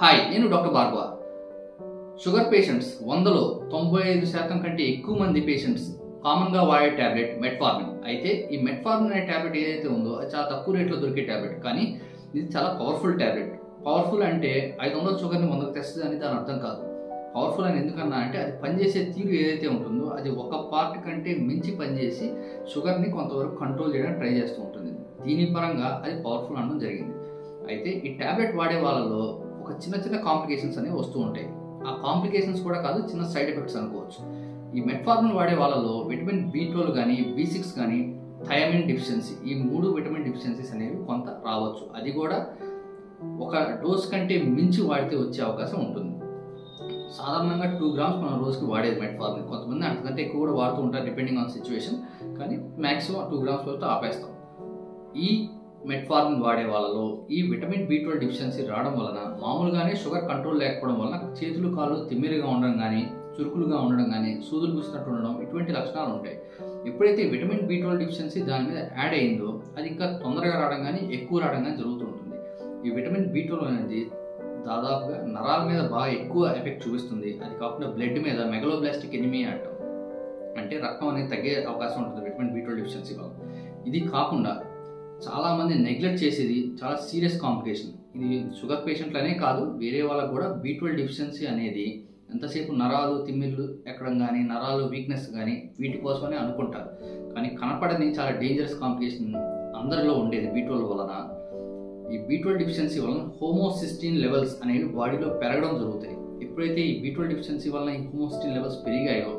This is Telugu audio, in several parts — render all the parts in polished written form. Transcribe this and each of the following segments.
హాయ్, నేను డాక్టర్ భార్గవ. షుగర్ పేషెంట్స్ 100లో 95% కంటే ఎక్కువ మంది పేషెంట్స్ కామన్గా వాడే ట్యాబ్లెట్ మెట్ఫార్మిన్. అయితే ఈ మెట్ఫార్మిన్ అనే ట్యాబ్లెట్ ఏదైతే ఉందో అది చాలా తక్కువ రేట్లో దొరికే ట్యాబ్లెట్, కానీ ఇది చాలా పవర్ఫుల్ ట్యాబ్లెట్. పవర్ఫుల్ అంటే 500 షుగర్ని 100కి తెస్తుంది అని దాని అర్థం కాదు. పవర్ఫుల్ అని ఎందుకన్నా అంటే అది పనిచేసే తీరు ఏదైతే ఉంటుందో అది ఒక పార్ట్ కంటే మించి పనిచేసి షుగర్ని కొంతవరకు కంట్రోల్ చేయడానికి ట్రై చేస్తూ ఉంటుంది. దీని పరంగా అది పవర్ఫుల్ అనడం జరిగింది. అయితే ఈ ట్యాబ్లెట్ వాడే వాళ్ళలో ఒక చిన్న కాంప్లికేషన్స్ అనేవి వస్తూ ఉంటాయి. ఆ కాంప్లికేషన్స్ కూడా కాదు, చిన్న సైడ్ ఎఫెక్ట్స్ అనుకోవచ్చు. ఈ మెట్ఫార్మిన్ వాడే వాళ్ళలో విటమిన్ B12 కానీ B6 కానీ థయామిన్ డిఫిషియన్సీ, ఈ 3 విటమిన్ డిఫిషియన్సీస్ అనేవి కొంత రావచ్చు. అది కూడా ఒక డోస్ కంటే మించి వాడితే వచ్చే అవకాశం ఉంటుంది. సాధారణంగా 2 గ్రామ్స్ మనం రోజుకి వాడేది మెట్ఫార్మిన్. కొంతమంది అంతకంటే ఎక్కువ కూడా వాడుతూ ఉంటారు డిపెండింగ్ ఆన్ సిచ్యువేషన్, కానీ మ్యాక్సిమం 2 గ్రామ్స్ వరకు ఆపేస్తాం. ఈ మెట్ఫార్మిన్ వాడే వాళ్ళలో ఈ విటమిన్ B12 డిఫిషియన్సీ రావడం వలన మామూలుగానే షుగర్ కంట్రోల్ లేకపోవడం వలన చేతులు కాళ్ళు తిమ్మిరిగా ఉండడం కానీ, చురుకులుగా ఉండడం కానీ, సూదులు గుచ్చినట్టు ఉండడం, ఇటువంటి లక్షణాలు ఉంటాయి. ఎప్పుడైతే విటమిన్ B12 డిఫిషియన్సీ దాని మీద యాడ్ అయిందో అది ఇంకా తొందరగా రావడం కానీ, ఎక్కువ రావడం కానీ జరుగుతూ ఉంటుంది. ఈ విటమిన్ B12 అనేది దాదాపుగా నరాల మీద బాగా ఎక్కువ ఎఫెక్ట్ చూపిస్తుంది. అది కాకుండా బ్లడ్ మీద మెగలోబ్లాస్టిక్ ఎనిమియా అంటాం, అంటే రక్తం అనేది తగ్గే అవకాశం ఉంటుంది విటమిన్ B12 డిఫిషియన్సీ వల్ల. ఇది కాకుండా చాలామంది నెగ్లెక్ట్ చేసేది చాలా సీరియస్ కాంప్లికేషన్. ఇది షుగర్ పేషెంట్లనే కాదు, వేరే వాళ్ళకు కూడా B12 డిఫిషియన్సీ అనేది ఎంతసేపు నరాలు తిమ్మిర్లు ఎక్కడం కానీ, నరాలు వీక్నెస్ కానీ వీటి కోసమనే అనుకుంటారు. కానీ కనపడని చాలా డేంజరస్ కాంప్లికేషన్ అందరిలో ఉండేది B12 వలన. ఈ B12 డిఫిషియన్సీ వలన హోమోసిస్టిన్ లెవెల్స్ అనేవి బాడీలో పెరగడం జరుగుతాయి. ఎప్పుడైతే ఈ B12 డిఫిషియన్సీ వలన ఈ హోమోసిస్టిన్ లెవెల్స్ పెరిగాయో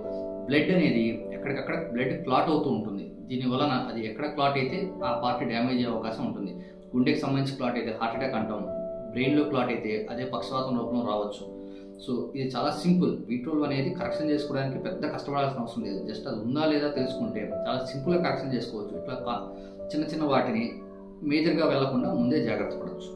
బ్లడ్ అనేది ఎక్కడికక్కడ బ్లడ్ క్లాట్ అవుతూ ఉంటుంది. దీని వలన అది ఎక్కడ క్లాట్ అయితే ఆ పార్ట్ డ్యామేజ్ అయ్యే అవకాశం ఉంటుంది. గుండెకి సంబంధించి క్లాట్ అయితే హార్ట్ అటాక్ అంటాం, బ్రెయిన్లో క్లాట్ అయితే అదే పక్షవాతం రూపంలో రావచ్చు. సో ఇది చాలా సింపుల్. B12 అనేది కరెక్షన్ చేసుకోవడానికి పెద్ద కష్టపడాల్సిన అవసరం లేదు. జస్ట్ అది ఉందా లేదా తెలుసుకుంటే చాలా సింపుల్గా కరెక్షన్ చేసుకోవచ్చు. ఇట్లా చిన్న వాటిని మేజర్గా వెళ్లకుండా ముందే జాగ్రత్త పడవచ్చు.